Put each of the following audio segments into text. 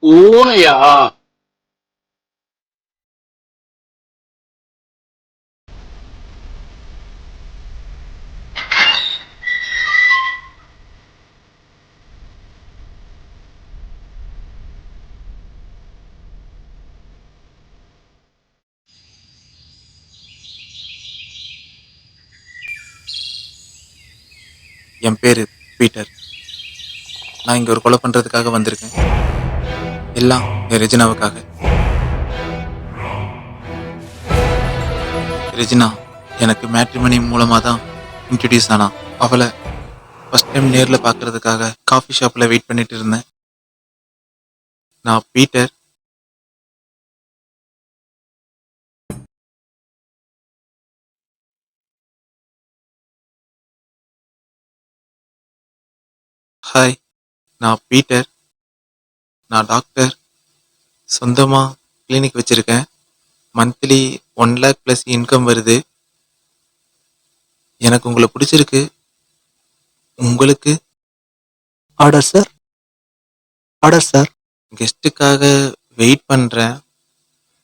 பூனையா? என் பேரு பீட்டர். நான் இங்க ஒரு கொலை பண்றதுக்காக வந்திருக்கேன். எல்லாம் என் ரெஜினாவுக்காக. ரெஜினா எனக்கு மேட்ரிமனி மூலமா தான் இன்ட்ரடியூஸ் ஆனா. அவளை ஃபர்ஸ்ட் டைம் நேர்ல பார்க்கறதுக்காக காஃபி ஷாப்ல வெயிட் பண்ணிட்டு இருந்தேன். நான் பீட்டர். ஹாய், நான் பீட்டர். நான் டாக்டர். சொந்தமா கிளினிக் வச்சிருக்கேன். மந்த்லி 1 lakh ப்ளஸ் இன்கம் வருது. எனக்கு உங்களை பிடிச்சிருக்கு. உங்களுக்கு? Order sir, order sir. கெஸ்ட்டுக்காக வெயிட் பண்றேன்.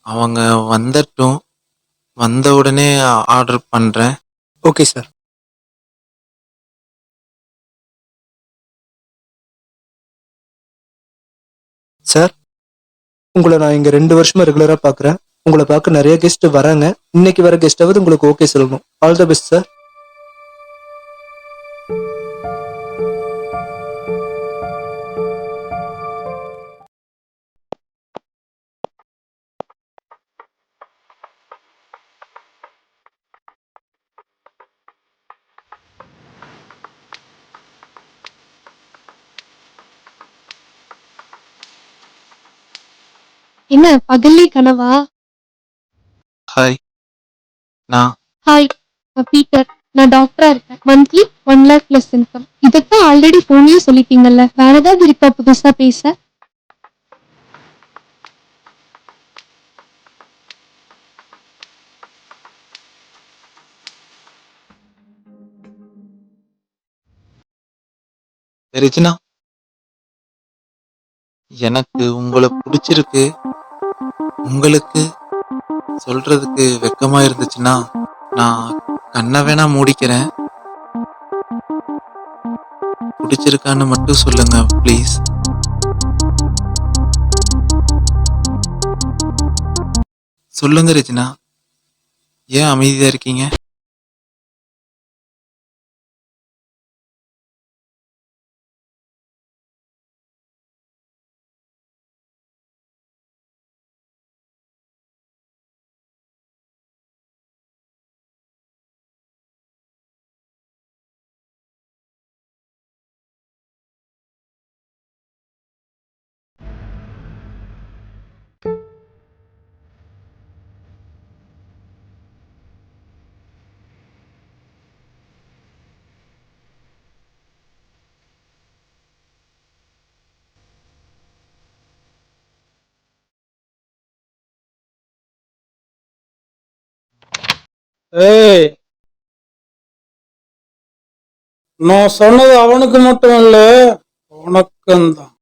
அவங்க வந்துட்டும். வந்த உடனே ஆர்டர் பண்றேன். Okay sir. சார், உங்களை நான் இங்க 2 வருஷமா ரெகுலரா பாக்குறேன். உங்களை பார்க்க நிறைய கெஸ்ட் வராங்க. இன்னைக்கு வர கெஸ்டாவது உங்களுக்கு ஓகே சொல்லணும். All the best sir. என்ன பகல்லே கனவா? ஹாய், நான் ஹாய், நான் பீட்டர். நான் டாக்டரா இருக்கேன். Monthly 1 lakh plus income. இதைத்தான் ஆல்ரெடி போன்லயே சொல்லிட்டீங்கல்ல. வேற ஏதாவது இருக்கா புதுசா பேச? ரெஜினா, எனக்கு உங்களை பிடிச்சிருக்கு. உங்களுக்கு சொல்றதுக்கு வெக்கமா இருந்துச்சுன்னா நான் கண்ணை வேணா மூடிக்கிறேன். பிடிச்சிருக்கான்னு மட்டும் சொல்லுங்க ப்ளீஸ். சொல்லுங்க ரெஜினா, ஏன் அமைதியா இருக்கீங்க? ஏய், நான் சொன்னது அவனுக்கு மட்டும் இல்ல, உனக்கும் தான்.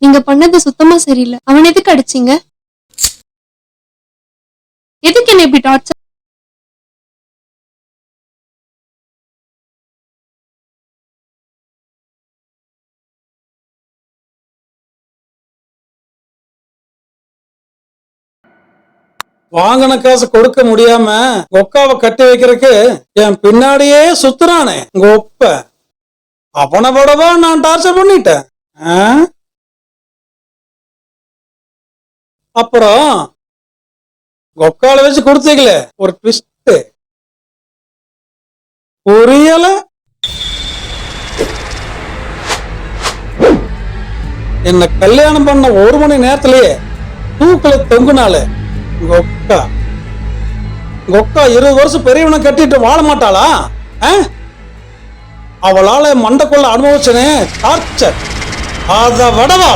நீங்க பண்ணது சுத்தமா சரியில்லை. அவன் எதுக்கு அடிச்சீங்க? எதுக்கு என்ன இப்படி டார்ச்சர்? வாங்கின காசு கொடுக்க முடியாம ஒக்காவை கட்டி வைக்கிறதுக்கு என் பின்னாடியே சுத்துறானே உங்க ஒப்ப. அவனை விடவா நான் டார்ச்சர் பண்ணிட்டேன். ஆ? அப்புறம் ஒக்கால வச்சு கொடுத்தீங்களே ஒரு ட்விஸ்ட், புரியல? என்ன கல்யாணம் பண்ண 1 மணி நேரத்திலேயே தூக்குல தொங்குனால கொக்கா 20 வருஷம் பெரியவனை கட்டிட்டு வாழ மாட்டாளா? அவளால மண்டக்குள்ள அனுபவிச்சனே டார்ச்சர், அத விடவா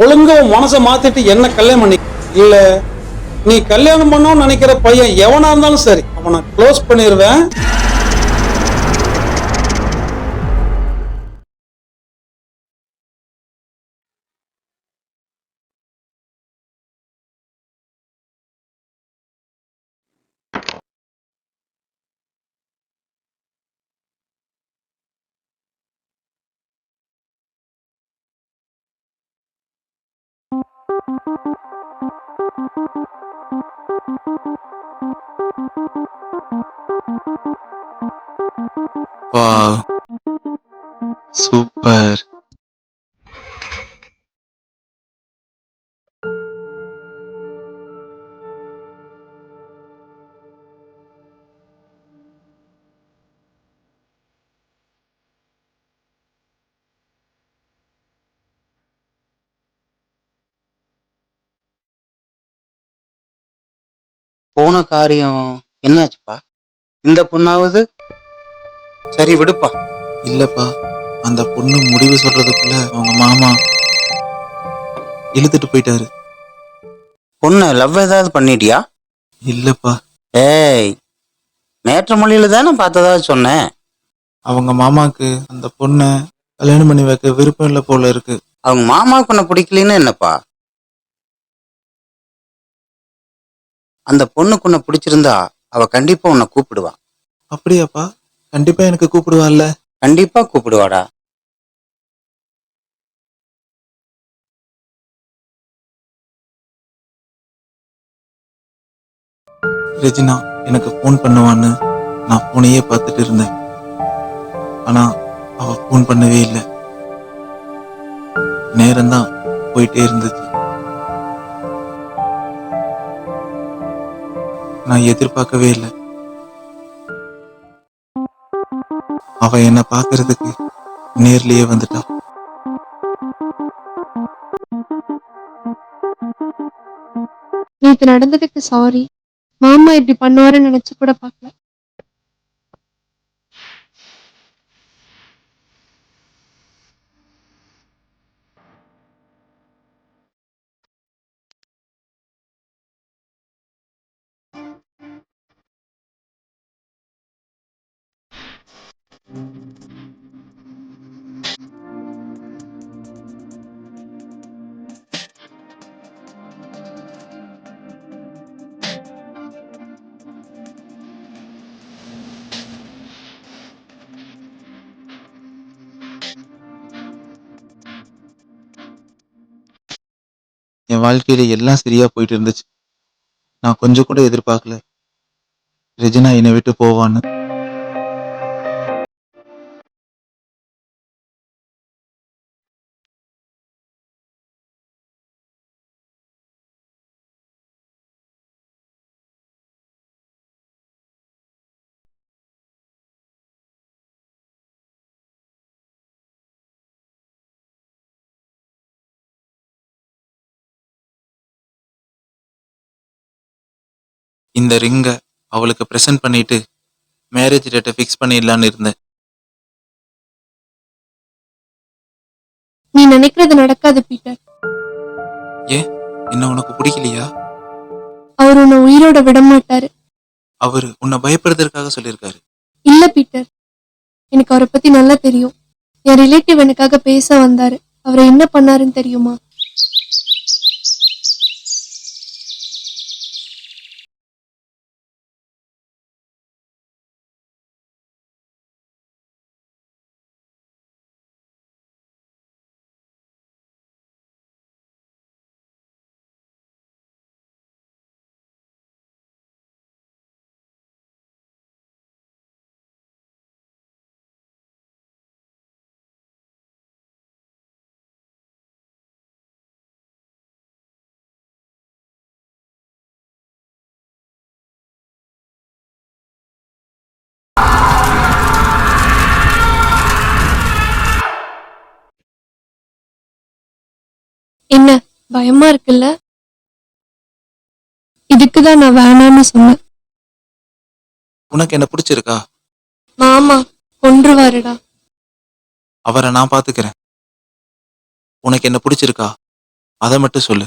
ஒழுங்க மனசை மாத்திட்டு என்ன கல்யாணம் பண்ணி. இல்ல, நீ கல்யாணம் பண்ணணும்னு நினைக்கிற பையன் எவனா இருந்தாலும் சரி, அவனை க்ளோஸ் பண்ணிடுவேன். Wow, super. போன காரியம் என்னாச்சுப்பா? இந்த பொண்ணாவது சரி விடுப்பா. இல்லப்பா, அந்த பொண்ணு முடிவு சொல்றதுக்குள்ள அவங்க மாமா இழுத்துட்டு போயிட்டாரு. பொண்ணு லவ் ஏதாவது பண்ணிட்டியா? இல்லப்பா, ஏய், மேட்ரிமோனியில தானே பார்த்ததா சொன்னேன். அவங்க மாமாக்கு அந்த பொண்ணை கல்யாணம் பண்ணி வைக்க விருப்பம் இல்லை போல இருக்கு. அவங்க மாமாவுக்கு உன்னை பிடிக்கலன்னு என்னப்பா? அந்த பொண்ணுக்கு உன்னை பிடிச்சிருந்தா அவ கண்டிப்பா உன்னை கூப்பிடுவா. அப்படியாப்பா? கண்டிப்பா எனக்கு கூப்பிடுவாள்ல? கண்டிப்பா கூப்பிடுவாடா. ரெஜினா எனக்கு ஃபோன் பண்ணுவான்னு நான் ஃபோனையே பார்த்துட்டு இருந்தேன். ஆனா அவ ஃபோன் பண்ணவே இல்லை. நேரம்தான் போயிட்டே இருந்துச்சு. நான் எதிர்பார்க்கவே இல்லை. அவ என்ன பார்க்கறதுக்கு நேர்லயே வந்துட்டா. நேத்து நடந்ததுக்கு சாரி. மாமா இப்படி பண்ணுவாருன்னு நினைச்சு கூட பார்க்கல. என் வாழ்க்கையில எல்லாம் சரியா போயிட்டு இருந்துச்சு. நான் கொஞ்சம் கூட எதிர்பார்க்கல ரெஜினா என்னை விட்டு போவான்னு. இந்த ரிங்கை அவளுக்கு ப்ரெசென்ட் பண்ணிட்டு மேரேஜ் டேட்டை ஃபிக்ஸ் பண்ணிடலான்னு இருந்தேன். நீ நினைக்கிறது நடக்காது பீட்டர். ஏன், என்ன உனக்கு பிடிக்கலையா? அவர் உன்னை உயிரோட விட மாட்டாரு. அவரு உன்னை பயப்படுறதுக்காக சொல்லியிருக்காரு. இல்ல பீட்டர், எனக்கு அவரை பத்தி நல்லா தெரியும். என் ரிலேட்டிவ் எனக்காக பேச வந்தாரு. அவரை என்ன பண்ணாருன்னு தெரியுமா? என்ன பயமா இருக்குல்ல? இதுக்குதான் நான் வேணான்னு சொன்னேன். உனக்கு என்ன பிடிச்சிருக்கா? மாமா கொன்றுவாருடா. அவரை நான் பாத்துக்கிறேன். உனக்கு என்ன பிடிச்சிருக்கா? அதை மட்டும் சொல்லு.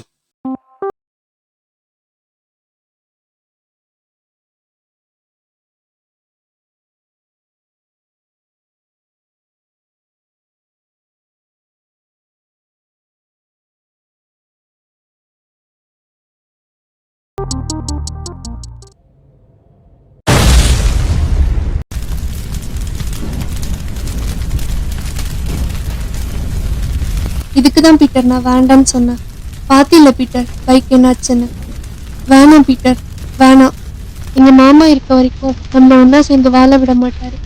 இதுக்குதான் பீட்டர் நான் வேண்டான்னு சொன்னேன். பாத்தில பீட்டர் பைக் என்னாச்சுன்னு. வேணாம் பீட்டர், வேணாம். எங்க மாமா இருக்க வரைக்கும் நம்ம ஒன்னா சேர்ந்து வாழ விட மாட்டாரு.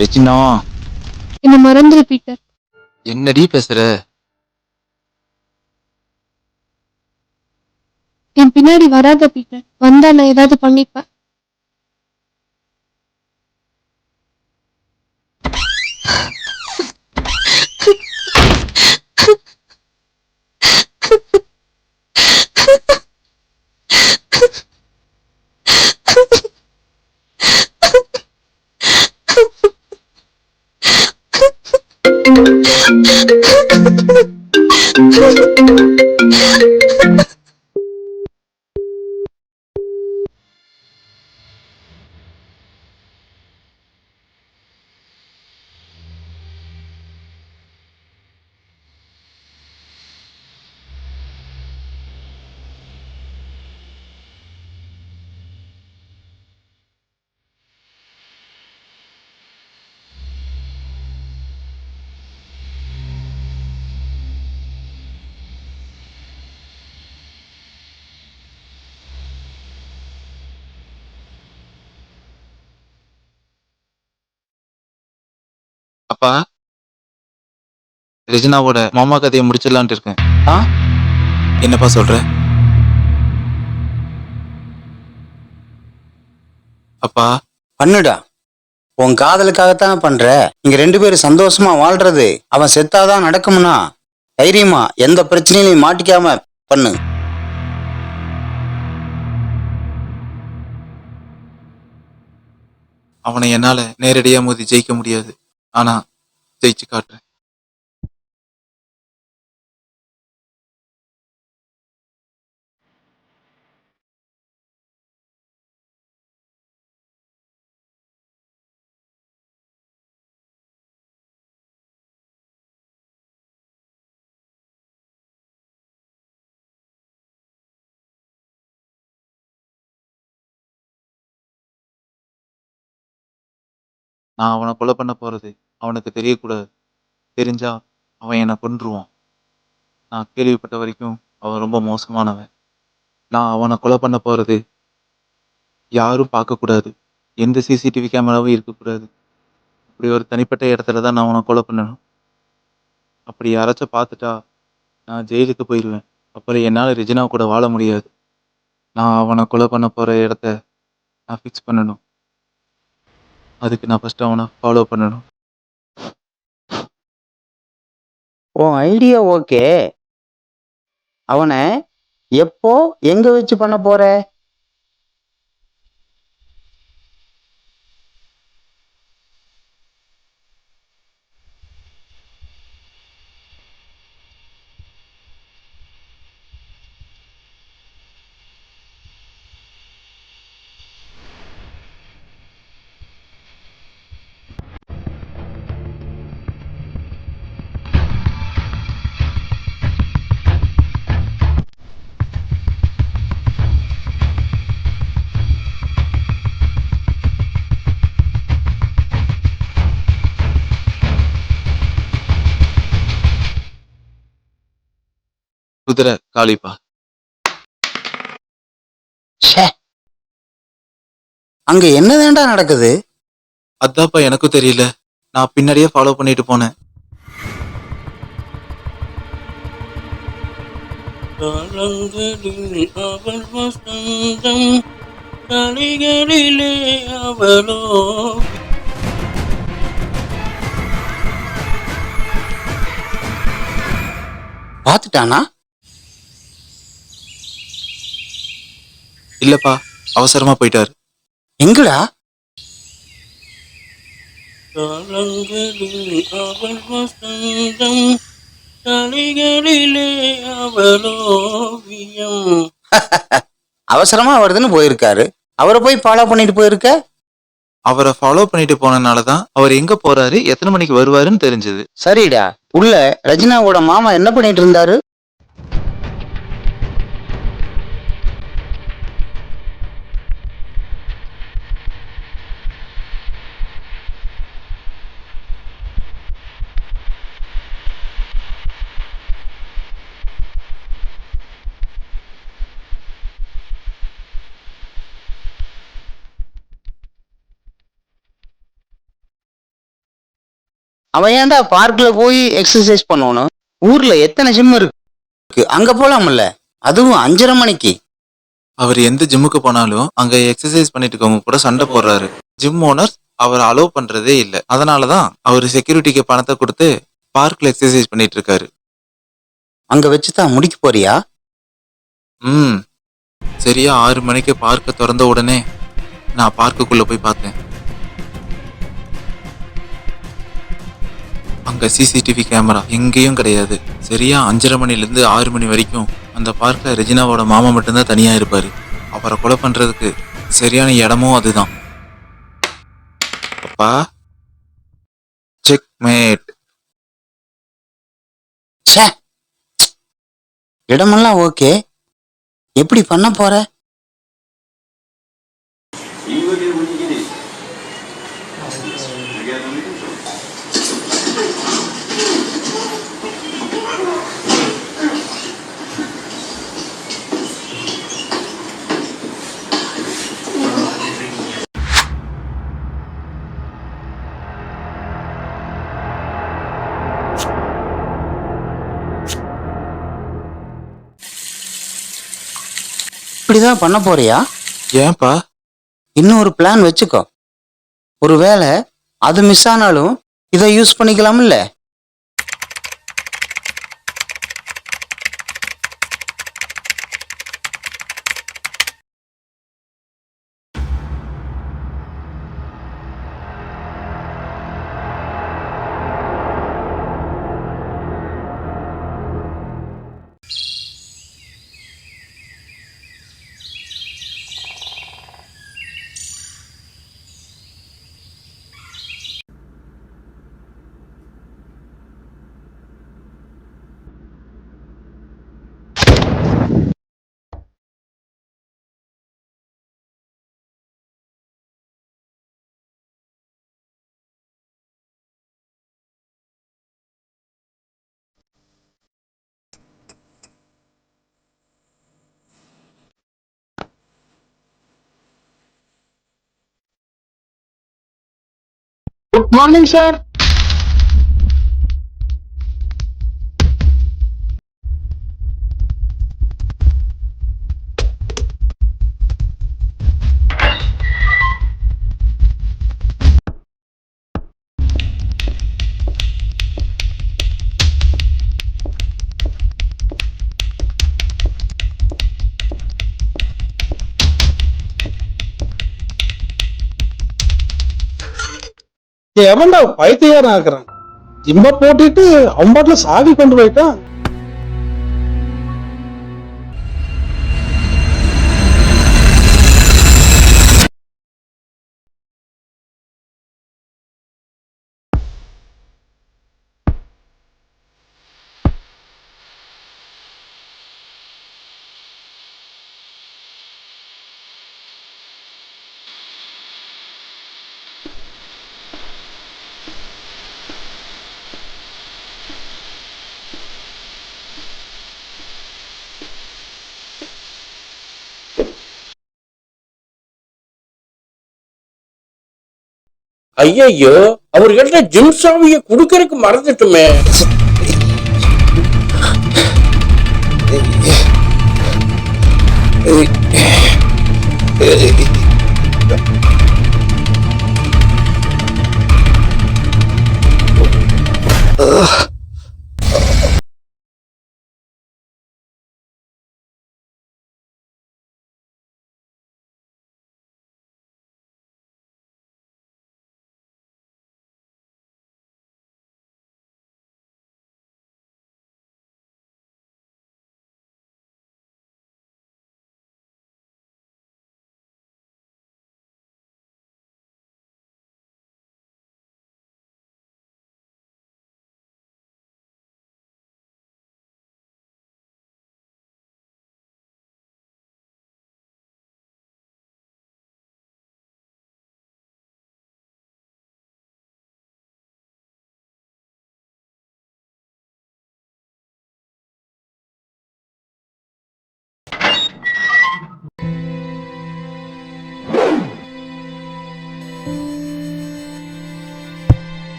ரெஜினா, என்ன மறந்துரு பீட்டர். என்னடி பேசுற? என் பின்னாடி வராத பீட்டர். வந்தா நான் ஏதாவது பண்ணிப்பேன். அப்பா, ரெஜினாவோட மாமா கதையை முடிச்சிடலான்ட்டு இருக்கேன். ஆ என்னப்பா சொல்ற? அப்பா, பண்ணுடா. உன் காதலுக்காகத்தான் பண்ற. நீங்க 2 பேரும் சந்தோஷமா வாழ்றது அவன் செத்தாதான் நடக்கும்னா தைரியமா எந்த பிரச்சனையிலையும் மாட்டிக்காம பண்ணு. அவனை என்னால நேரடியா மோதி ஜெயிக்க முடியாது. ஆனா ஜெயிச்சு காட்டுறேன். நான் அவனை கொலை பண்ண போறது அவனுக்கு தெரியக்கூடாது. தெரிஞ்சா அவன் என்னை கொன்றுவான். நான் கேள்விப்பட்ட வரைக்கும் அவன் ரொம்ப மோசமானவன். நான் அவனை கொலை பண்ண போறது யாரும் பார்க்கக்கூடாது. எந்த சிசிடிவி கேமராவும் இருக்கக்கூடாது. இப்படி ஒரு தனிப்பட்ட இடத்துல தான் நான் அவனை கொலை பண்ணணும். அப்படி யாராச்சும் பார்த்துட்டா நான் ஜெயிலுக்கு போயிடுவேன். அப்புறம் என்னால் ரெஜினா கூட வாழ முடியாது. நான் அவனை கொலை பண்ண போகிற இடத்த நான் ஃபிக்ஸ் பண்ணணும். அதுக்கு நான் ஃபஸ்ட்டு அவனை ஃபாலோ பண்ணணும். உன் ஐடியா ஓகே. அவனை எப்போ எங்க வச்சு பண்ண போற? குதிரை காளிப்பா. ச்சே, அங்க என்னதான்டா நடக்குது? அதான்ப்பா எனக்கும் தெரியல. நான் பின்னாடியே ஃபாலோ பண்ணிட்டு போனேன். காலங்களில் அவள் வசந்தம், கலைகளிலே அவளோ. பாத்துட்டானா? இல்லப்பா, அவசரமா போயிட்டாரு. எங்கடா? காலங்களில் அவள் வசந்தம், கலைகளிலே அவளோவியம். அவசரமா வருதுன்னு போயிருக்காரு. அவரை போய் ஃபாலோ பண்ணிட்டு போயிருக்க. அவரை ஃபாலோ பண்ணிட்டு போனனால தான் அவர் எங்க போறாரு, எத்தனை மணிக்கு வருவாருன்னு தெரிஞ்சது. சரிடா. உள்ள ரஜினாவோட மாமா என்ன பண்ணிட்டு இருந்தாரு? அவன் ஏன்டா பார்க்ல போய் எக்ஸசைஸ் பண்ணணும்? ஊர்ல எத்தனை ஜிம் இருக்கு, அங்க போலாம்ல, அதுவும் 5:30 மணிக்கு. அவர் எந்த ஜிம்முக்கு போனாலும் அங்க எக்ஸசைஸ் பண்ணிட்டு இருக்கவங்க கூட சண்டை போடுறாரு. ஜிம் ஓனர் அவர் அலோவ் பண்றதே இல்லை. அதனாலதான் அவர் செக்யூரிட்டிக்கு பணத்தை கொடுத்து பார்க்ல எக்ஸசைஸ் பண்ணிட்டு இருக்காரு. அங்க வச்சுதான் முடிக்க போறியா? ம் சரியா 6 மணிக்கு பார்க்க திறந்த உடனே நான் பார்க்குக்குள்ள போய் பார்த்தேன். அங்க சிசிடிவி கேமரா எங்கேயும் கிடையாது. சரியா 5:30 மணிலேருந்து 6 மணி வரைக்கும் அந்த பார்க்ல ரெஜினாவோட மாமா மட்டும்தான் தனியா இருப்பாரு. அவரை கொலை பண்றதுக்கு சரியான இடமும் அதுதான். அப்பா, செக் மேட். ச்சே, இடமெல்லாம் ஓகே, எப்படி பண்ண போற? இப்படிதான் பண்ண போறியா? ஏன்பா? இன்னும் ஒரு பிளான் வச்சுக்கோ. ஒருவேளை அது மிஸ் ஆனாலும் இதை யூஸ் பண்ணிக்கலாம்ல. Good morning, sir. எவன்டா பைத்தியாரம் ஆக்குறான்? ஜிம்ம போட்டுட்டு அவன் பாட்டுல சாவி கொண்டு போயிட்டான். ஐயையோ, அவர்கிட்ட ஜிம் சாவியை குடுக்கறதுக்கு மறந்துட்டுமே.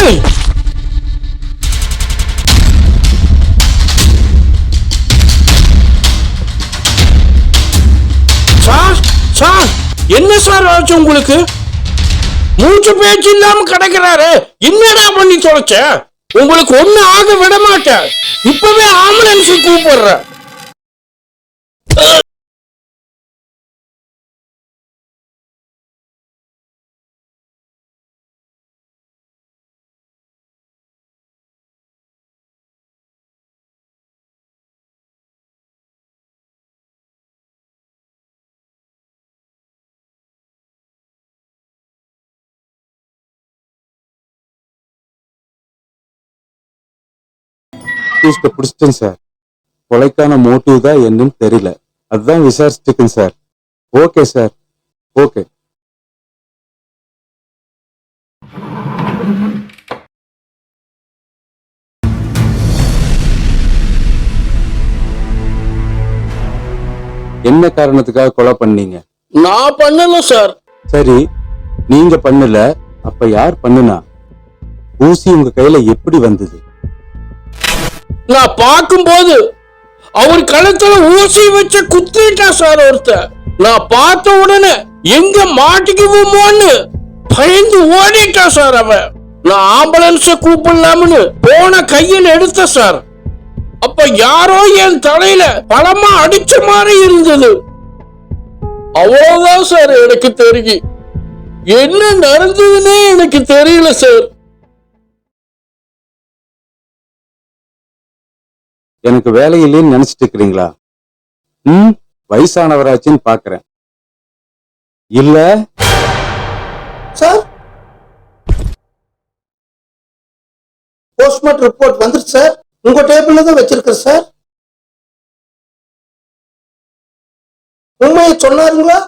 ஏய் சார் சார் என்ன சார் ஆச்சு உங்களுக்கு? மூச்சு பேச்சு இல்லாம கிடக்கிறாரு. என்னடா பண்ணி தொலைச்ச? உங்களுக்கு ஒண்ணு ஆக விட மாட்டேன். இப்பவே ஆம்புலன்ஸ் கூப்பிடுறேன். பிடிச்சிட்டேன் சார். கொலைக்கான மோட்டிவ் தான் என்னன்னு தெரியல, அதுதான் விசாரிச்சுட்டுக்கேன் சார். Okay sir, okay. என்ன காரணத்துக்காக கொலை பண்ணீங்க? நான் பண்ணல சார். சரி, நீங்க பண்ணல, அப்ப யார் பண்ணுனா? ஊசி உங்க கையில எப்படி வந்தது? நான் பார்க்கும்போது அவர் கழுத்துல ஊசி வச்சு குத்திட்டா சார் ஒருத்தர். நான் பார்த்த உடனே எங்க மாட்டிக்குவோமோன்னு பயந்து ஓடிட்டா சார் அவன். நான் ஆம்புலன்ஸ கூப்பிடலாம்னு போன கையில் எடுத்த சார். அப்ப யாரோ என் தலையில பலமா அடிச்ச மாதிரி இருந்தது. அவ்வளவுதான் சார் எனக்கு தெரியும். என்ன நடந்ததுன்னே எனக்கு தெரியல சார். எனக்கு வேலை இல்லைன்னு நினைச்சிட்டு இருக்கிறீங்களா? வயசானவராச்சுன்னு பாக்குறேன். இல்ல சார், போஸ்ட்மார்ட்டம் ரிப்போர்ட் வந்துருச்சு சார். உங்க டேபிள்ல தான் வச்சிருக்கேன் சார். உண்மையை சொன்னாருங்களா?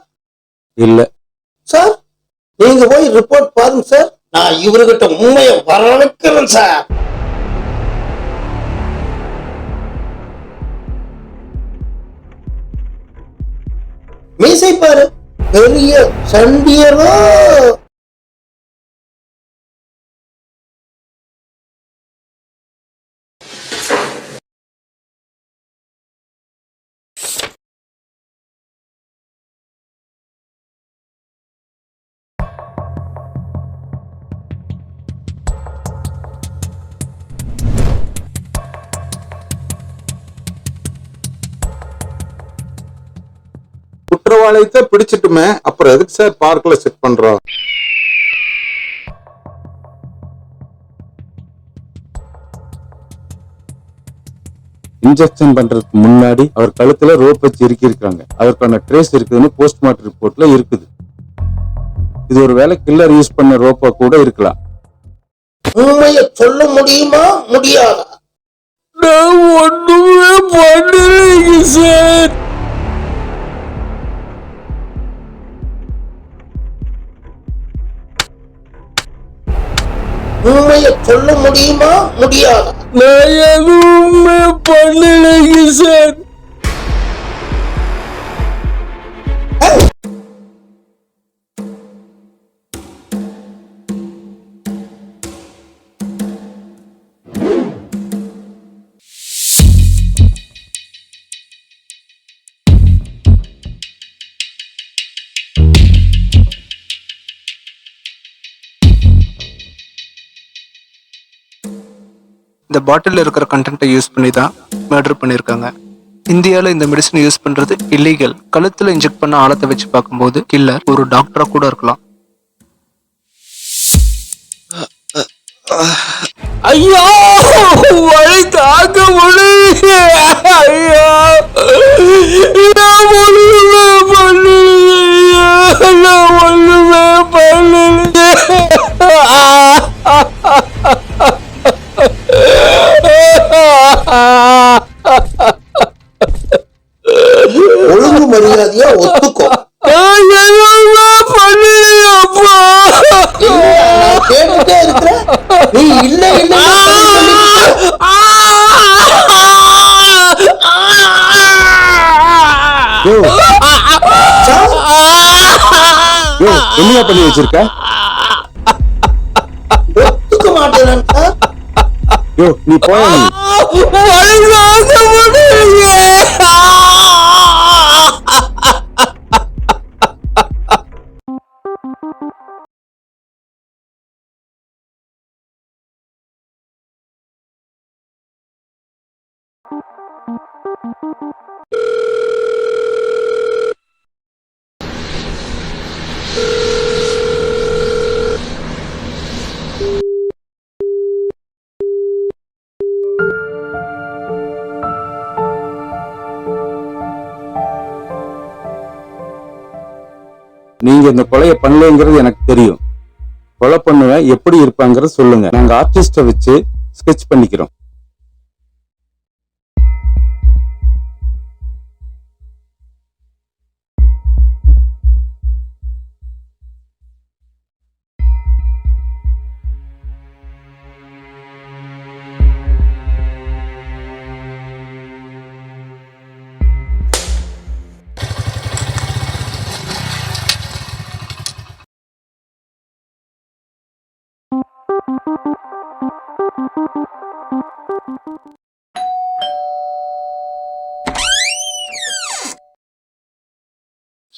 இல்ல சார், நீங்க போய் ரிப்போர்ட் பாருங்க சார். நான் இவர்கிட்ட உண்மையை வரவேற்கிறேன் சார். மீசை பாரு, பெரிய சண்டியரோ. குற்றவாளியத்தை பிடிச்சிட்டுமே, அப்புறம் எதுக்கு சார் பார்க்ல செட் பண்றோம்? இன்ஜெக்ஷன் பண்றதுக்கு முன்னாடி அவர் கழுத்துல ரோப் வச்சு இருக்காங்க. அதற்கான ட்ரேஸ் இருக்குதுன்னு போஸ்ட்மார்ட்டம் ரிப்போர்ட்ல இருக்குது. இது ஒரு வேளை கில்லர் யூஸ் பண்ண ரோப்பா கூட இருக்கலாம். உண்மையை சொல்ல முடியுமா முடியாதா? நான் ஒண்ணுமே பண்ணலைங்க சார். உண்மையை சொல்ல முடியுமா முடியாதா? நான் எதுவுமே பண்ணலைங்க சார். இந்த பாட்டிலில் இருக்கிற கண்டென்ட்டை யூஸ் பண்ணி தான் மர்டர் பண்ணியிருக்காங்க. இந்தியாவில் இந்த மெடிசன் யூஸ் பண்றது இல்லீகல். கழுத்துல இன்ஜெக்ட் பண்ண ஆழத்தை வச்சு பார்க்கும்போது கில்லர் ஒரு டாக்டரா கூட இருக்கலாம். ஐயோ, வழி தாங்க முடியல. ஐயோ, நான் ஒண்ணுமே பண்ணலையா? நான் ஒண்ணுமே பண்ணலையா? ஒழுங்கு மரியாதையா ஒத்துக்கோ. நான் எதுவுமே பண்ணலையாப்பா. நான் கேட்டுட்டே இருக்கிறேன், நீ இல்ல இல்ல. என்னையா பண்ணி வச்சிருக்க? ஒத்துக்க மாட்டேன். யோ நீ போயா நீ. வலிதாங்க முடியலையே. நீங்க இந்த கொலையை பண்ணலங்கிறது எனக்கு தெரியும். கொலை பண்ணுவேன் எப்படி இருப்பாங்கிறத சொல்லுங்க. நாங்க ஆர்டிஸ்ட வச்சு ஸ்கெட்ச் பண்ணிக்கிறோம்.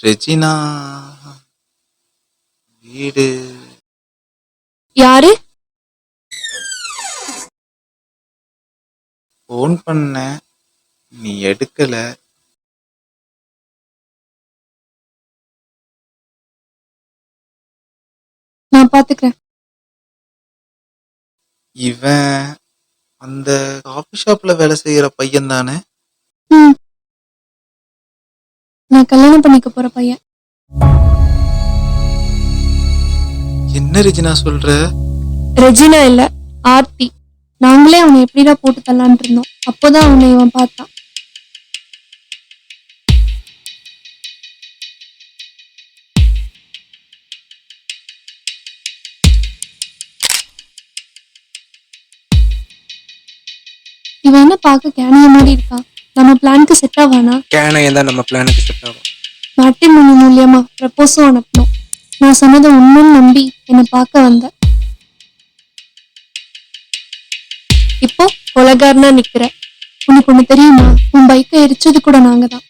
ரெஜினா வீடு யாரு? ஃபோன் பண்ண, நீ எடுக்கல. நான் பாத்துக்கிறேன். இவன் அந்த காஃபி ஷாப்ல வேலை செய்யற பையன் தானே? ம். நான் கல்யாணம் பண்ணிக்க போற பையன். என்ன ரெஜினா சொல்ற? ரெஜினா இல்ல, ஆர்த்தி. நாங்களே அவனை எப்படிடா போட்டு தள்ளான்னு இருந்தோம். அப்போதான் அவனை இவன் பார்த்தான். இவன் என்ன பார்க்க கேனிய மாதிரி இருக்கான். நம்ம பிளானுக்கு செட் ஆவானா? கேனையும் தான் நம்ம பிளானுக்கு செட் ஆகும். மேட்ரிமோனி மூலியமா ப்ரப்போஸும் அனுப்பணும். நான் சொன்னதை உண்மைன்னு நம்பி என்னை பார்க்க வந்த. இப்போ கொலகாரனா நிக்கிற. உனக்கு ஒண்ணு தெரியுமா? உன் பைக்கை எரிச்சது கூட நாங்க தான்.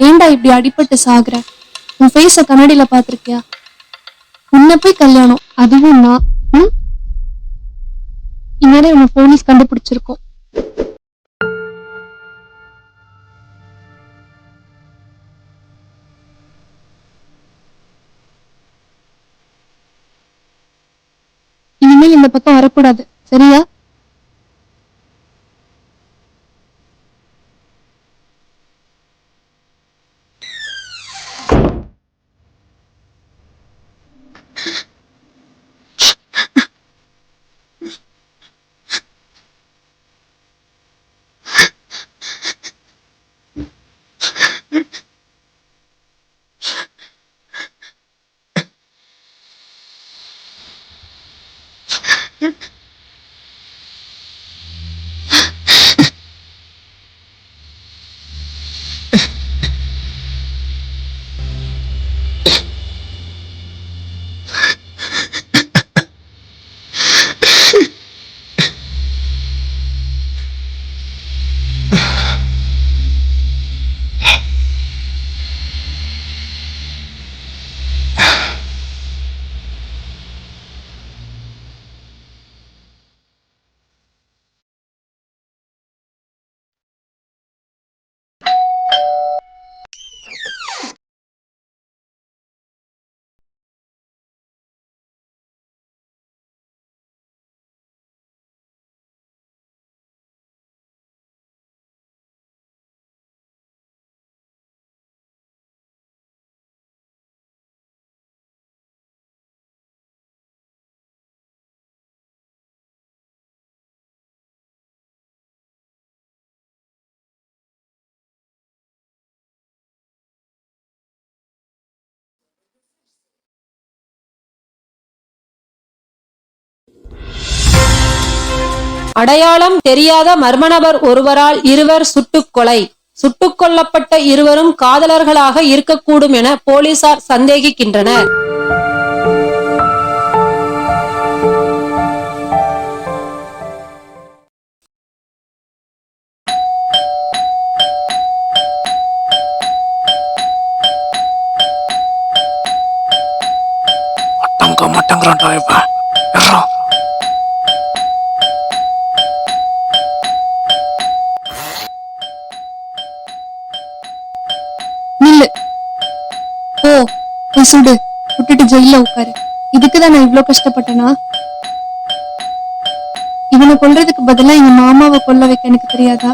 ஏண்டா இப்படி அடிபட்டு சாகுற? உன் ஃபேஸ கண்ணாடியில பாத்திருக்கியா? உன்னை போய் கல்யாணம், அதுவும் நான். இந்நேரம் உன்னை போலீஸ் கண்டுபிடிச்சிருக்கோம். இனிமேல் இந்த பக்கம் வரக்கூடாது, சரியா? அடையாளம் தெரியாத மர்ம நபர் ஒருவரால் இருவர் சுட்டுக் கொலை. சுட்டுக் கொல்லப்பட்ட இருவரும் காதலர்களாக இருக்கக்கூடும் என போலீசார் சந்தேகிக்கின்றனர். மாட்டேங்கிறான்டா இவன். ஏறா. நில்லு. ஓ போய் சுடு. விட்டுட்டு ஜெயில உட்காரு. இதுக்குதான் நான் இவ்ளோ கஷ்டப்பட்டேனா? இவனை கொல்றதுக்கு பதிலா எங்க மாமாவை கொல்ல வைக்க எனக்கு தெரியாதா?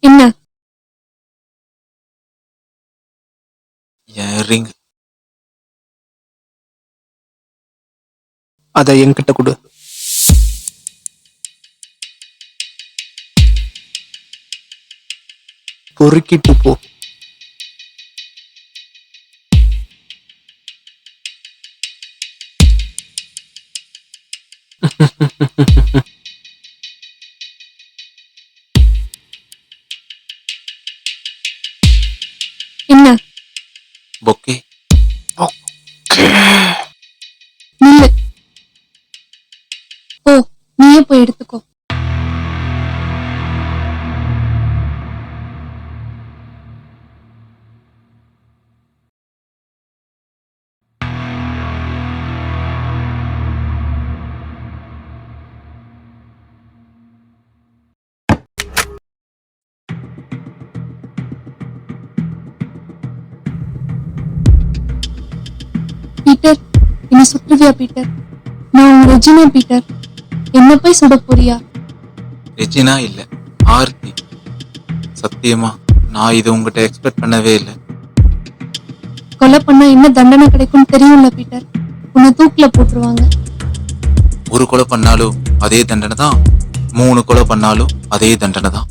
என்ன? என் ரிங். அதை என்கிட்ட கொடு. பொறுக்கிட்டு போ. என்ன? பொக்கே. நில்லு. ஓ நீயே போய் எடுத்துக்கோ. பீட்டர், என்ன சுற்றுவியா பீட்டர்? நான் உன் ரெஜினா பீட்டர். என்ன போய் சுட போறியா? ரெஜினா இல்ல, ஆர்த்தி. சத்தியமா நான் இது உங்ககிட்ட எக்ஸ்பெக்ட் பண்ணவே இல்லை. கொலை பண்ணா என்ன தண்டனை கிடைக்கும் தெரியும்ல பீட்டர்? உன்னை தூக்கில போட்டுருவாங்க. ஒரு கொலை பண்ணாலும் அதே தண்டனை தான், 3 கொலை பண்ணாலும் அதே தண்டனை தான்.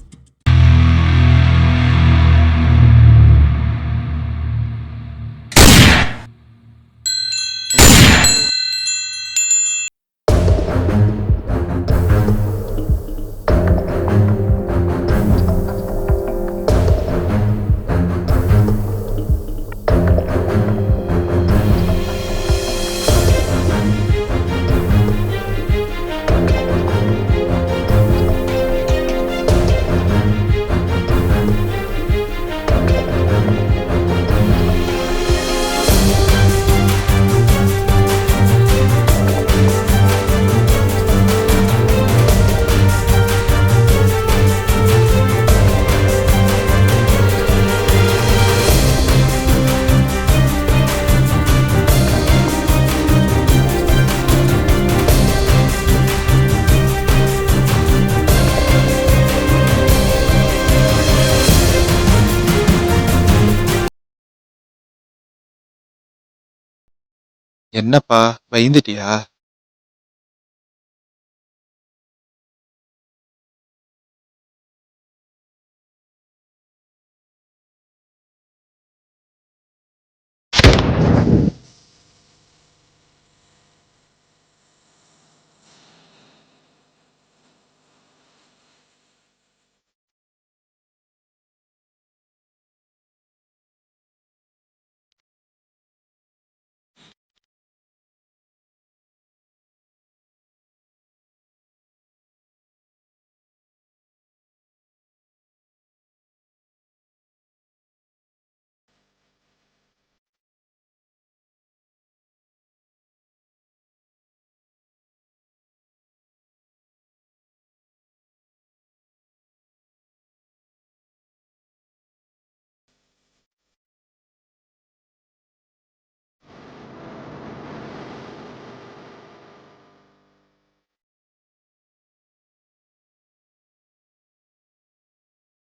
என்னப்பா பயந்துட்டியா?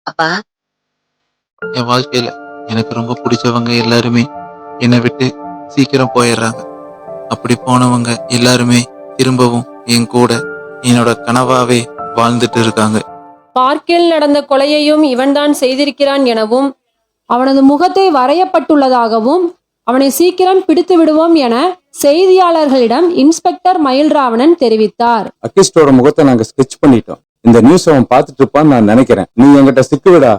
அப்பா, என் வாழ்க்கையில எனக்கு ரொம்ப பிடிச்சவங்க எல்லாருமே என்னை விட்டு சீக்கிரம் போயிடுறாங்க. அப்படி போனவங்க எல்லாருமே திரும்பவும் என் கூட என்னோட கனவாவே வாழ்ந்துட்டு இருக்காங்க. பார்க்கில் நடந்த கொலையையும் இவன்தான் செய்திருக்கிறான் எனவும், அவனது முகத்தை வரையப்பட்டுள்ளதாகவும், அவனை சீக்கிரம் பிடித்து விடுவோம் என செய்தியாளர்களிடம் இன்ஸ்பெக்டர் மயில்ராவணன் தெரிவித்தார். அக்கிஸ்டோட முகத்தை நாங்க ஸ்கெட்ச் பண்ணிட்டோம். இந்த நியூஸ் அவன் பார்த்துட்டு இருப்பான்னு நான் நினைக்கிறேன். நீ என்கிட்ட சிக்கு விடா.